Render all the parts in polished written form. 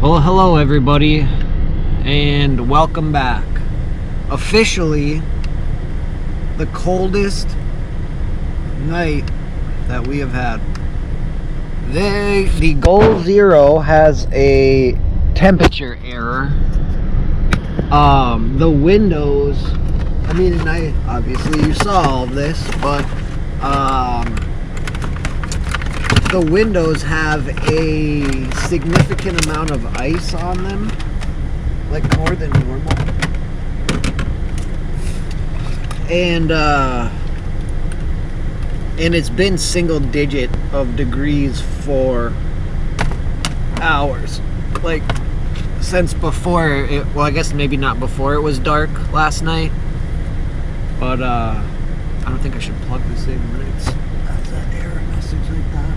Well, hello everybody, and welcome back. Officially, the coldest night that we have had. The Goal Zero has a temperature error. The windows, and obviously you saw all of this, but the windows have a significant amount of ice on them, like more than normal. And it's been single digit of degrees for hours, like since before it, well, I guess maybe not before it was dark last night, but I don't think I should plug this in when it's has that error message like that.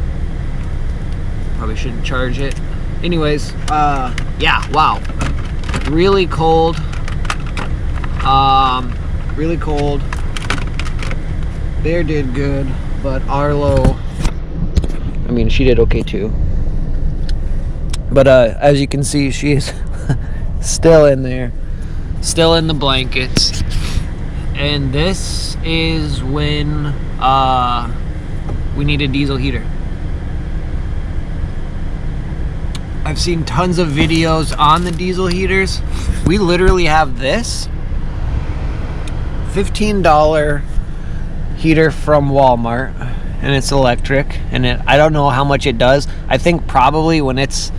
Probably shouldn't charge it. Anyways, yeah, wow. Really cold. Really cold. Bear did good, but Arlo, she did okay too. But as you can see, she's still in there. Still in the blankets. And this is when we need a diesel heater. I've seen tons of videos on the diesel heaters. We literally have this $15 heater from Walmart, and it's electric, and I don't know how much it does. I think probably when it's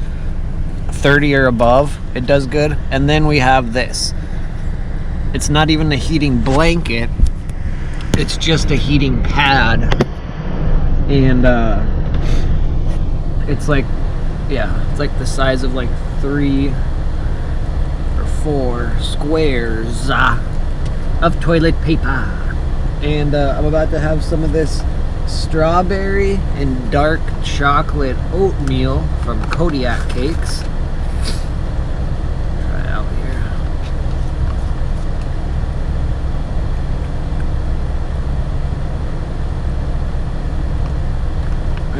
30 or above, it does good. And then we have this. It's not even a heating blanket. It's just a heating pad. And it's like, yeah, it's like the size of like 3 or 4 squares of toilet paper. And I'm about to have some of this strawberry and dark chocolate oatmeal from Kodiak Cakes. Try it out here.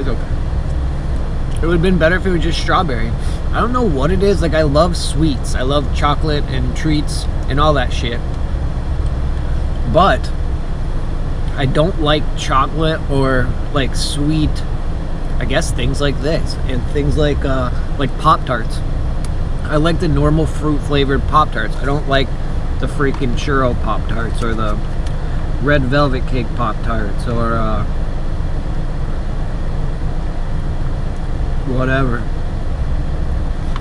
It's okay. It would have been better if it was just strawberry. I don't know what it is. Like, I love sweets. I love chocolate and treats and all that shit. But I don't like chocolate or like sweet, I guess, things like this and things like Pop-Tarts. I like the normal fruit flavored Pop-Tarts. I don't like the freaking churro Pop-Tarts or the red velvet cake Pop-Tarts or whatever.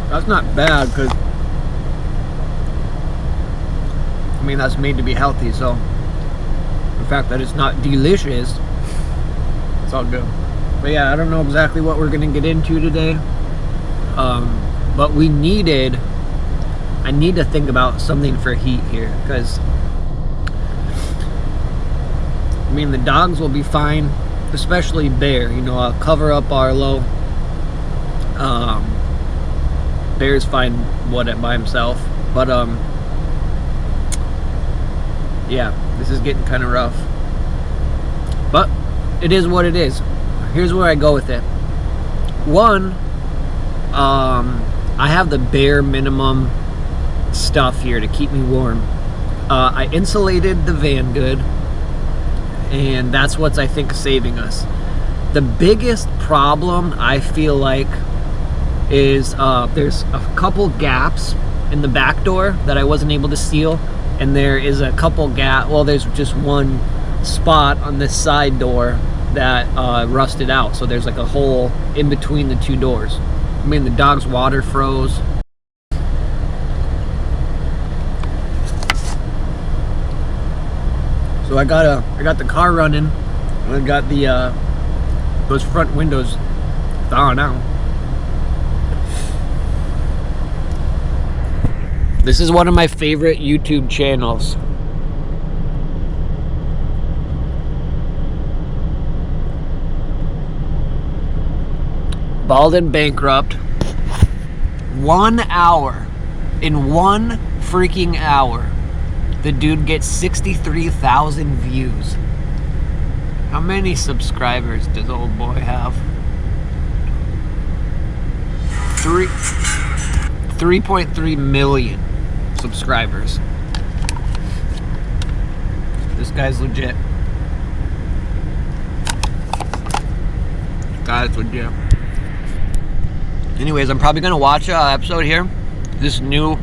That's not bad, because that's made to be healthy, so the fact that it's not delicious, it's all good. But yeah, I don't know exactly what we're gonna get into today, but I need to think about something for heat here, because the dogs will be fine, especially Bear. I'll cover up Arlo. Bear's fine by himself, but yeah, this is getting kind of rough, but it is what it is. Here's where I go with it. One, I have the bare minimum stuff here to keep me warm. I insulated the van good, and that's what's, I think, saving us. The biggest problem, I feel like, is there's a couple gaps in the back door that I wasn't able to seal, and there is a couple there's just one spot on this side door that rusted out, so there's like a hole in between the two doors. The dog's water froze. So I got the car running, and I got the those front windows thawing out. This is one of my favorite YouTube channels. Bald and Bankrupt. 1 hour. In 1 freaking hour, the dude gets 63,000 views. How many subscribers does old boy have? 3.3 million subscribers. This guy's legit. God, it's legit. Anyways, I'm probably gonna watch an episode here. This new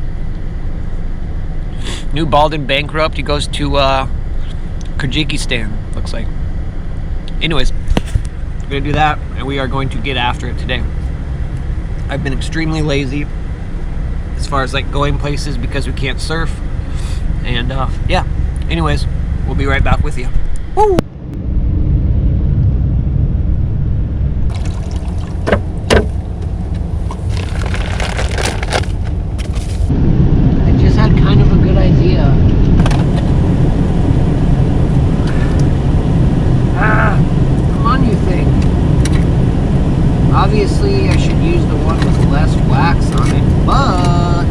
Baldwin bankrupt. He goes to Kyrgyzstan, looks like. Anyways, we're gonna do that, and we are going to get after it today. I've been extremely lazy as far as like going places because we can't surf. And yeah. Anyways, we'll be right back with you. Woo! Obviously, I should use the one with less wax on it, but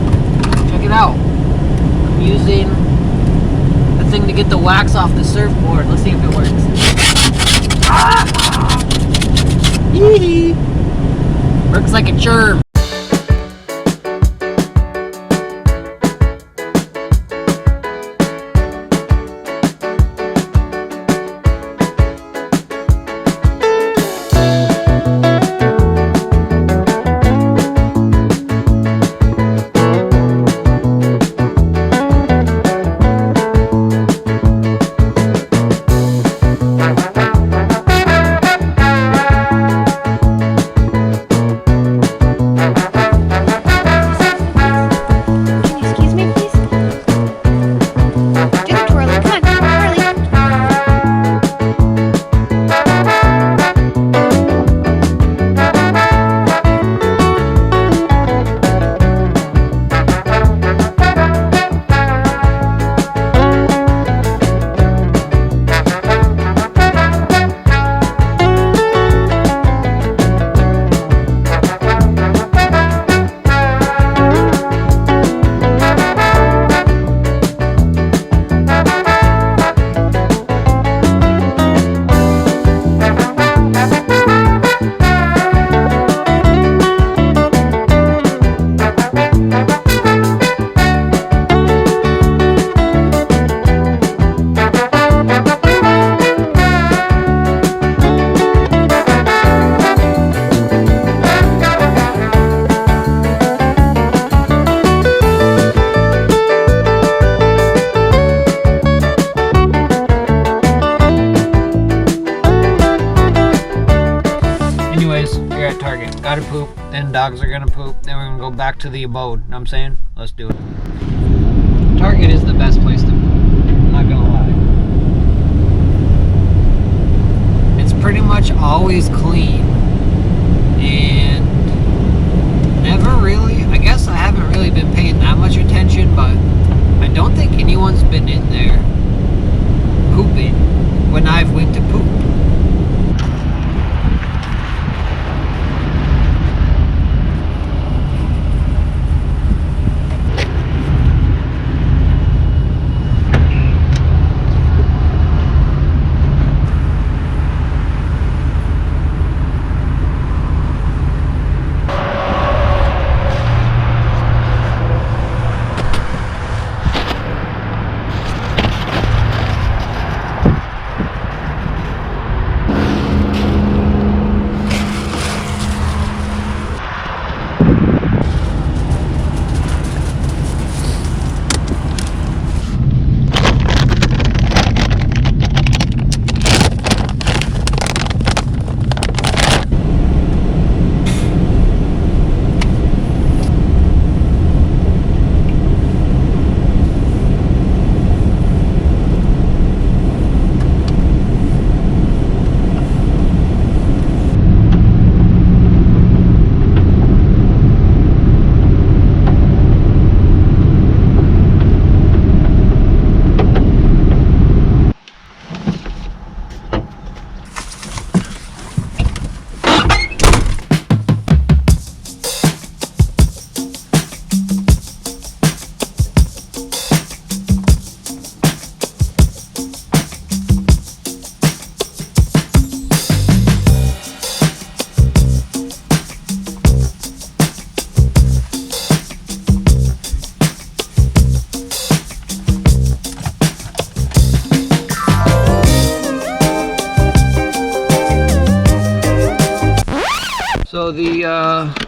check it out. I'm using the thing to get the wax off the surfboard. Let's see if it works. Ah! Yee-hee. Works like a charm. Gotta poop, then dogs are gonna poop, then we're gonna go back to the abode. Know what I'm saying? Let's do it. Target is the best place to poop. I'm not gonna lie. It's pretty much always clean. And never really, I guess I haven't really been paying that much attention, but I don't think anyone's been in there pooping when I've went to poop.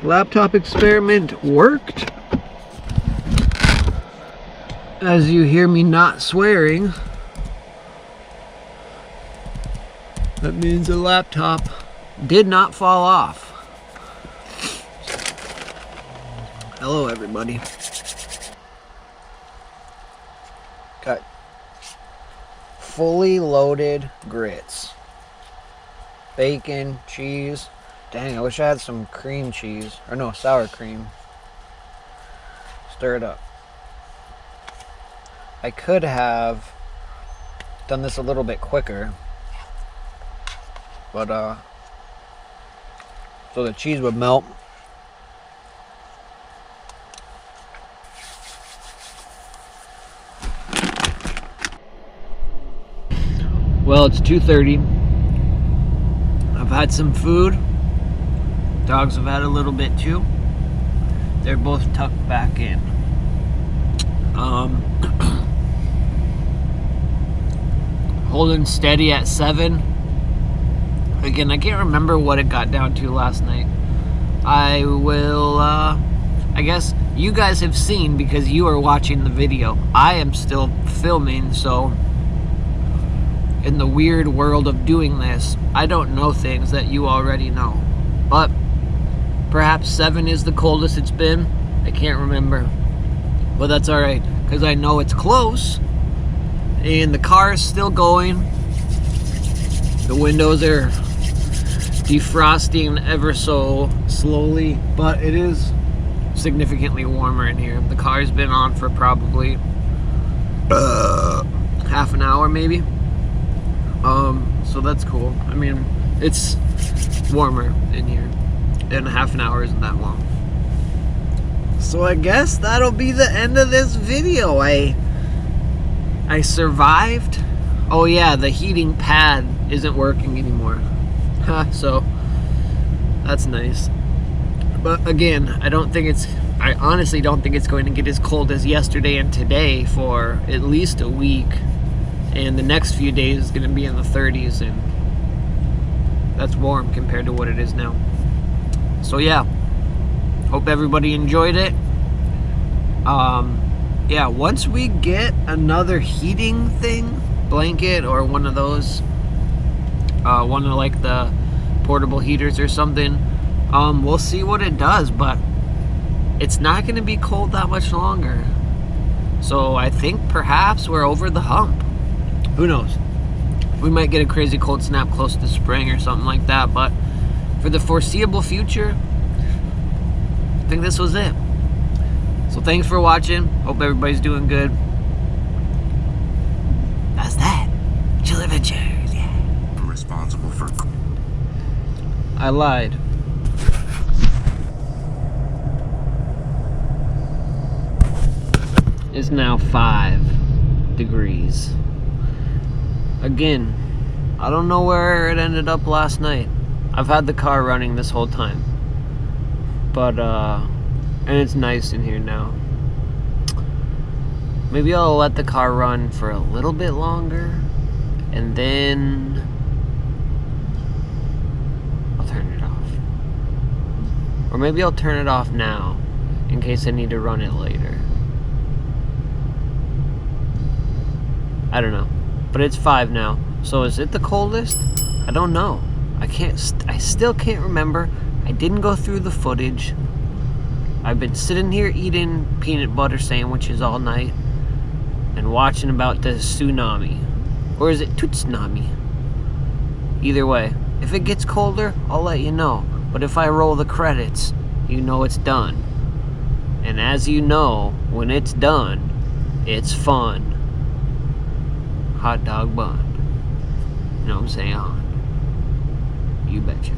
laptop experiment worked. As you hear me not swearing, that means the laptop did not fall off. Hello, everybody. Got fully loaded grits. Bacon, cheese. Dang, I wish I had some cream cheese. Or no, sour cream. Stir it up. I could have done this a little bit quicker. But, so the cheese would melt. Well, it's 2:30. I've had some food. Dogs have had a little bit too. They're both tucked back in. Holding steady at 7. Again, I can't remember what it got down to last night. I will, I guess you guys have seen because you are watching the video. I am still filming, so in the weird world of doing this, I don't know things that you already know. But perhaps 7 is the coldest it's been. I can't remember. But that's alright, because I know it's close. And the car is still going. The windows are defrosting ever so slowly, but it is significantly warmer in here. The car's been on for probably half an hour maybe. So that's cool. I mean, it's warmer in here, and half an hour isn't that long. So I guess that'll be the end of this video. I survived. Oh yeah, the heating pad isn't working anymore. So that's nice. But again, I honestly don't think it's going to get as cold as yesterday and today for at least a week. And the next few days is going to be in the 30s, and that's warm compared to what it is now. So yeah, hope everybody enjoyed it. Yeah, once we get another heating thing, blanket or one of those, one of like the portable heaters or something, we'll see what it does, but it's not going to be cold that much longer. So I think perhaps we're over the hump. Who knows? We might get a crazy cold snap close to spring or something like that, but for the foreseeable future, I think this was it. So thanks for watching. Hope everybody's doing good. That's that. Chill Adventures, yeah. Responsible for... I lied. It's now 5 degrees. Again, I don't know where it ended up last night. I've had the car running this whole time. But, and it's nice in here now. Maybe I'll let the car run for a little bit longer, and then I'll turn it off. Or maybe I'll turn it off now, in case I need to run it later. I don't know. But it's 5 now. So is it the coldest? I don't know. I still can't remember. I didn't go through the footage. I've been sitting here eating peanut butter sandwiches all night and watching about the tsunami. Or is it tsunami? Either way, if it gets colder, I'll let you know. But if I roll the credits, you know it's done. And as you know, when it's done, it's fun. Hot dog bun. You know what I'm saying? You betcha.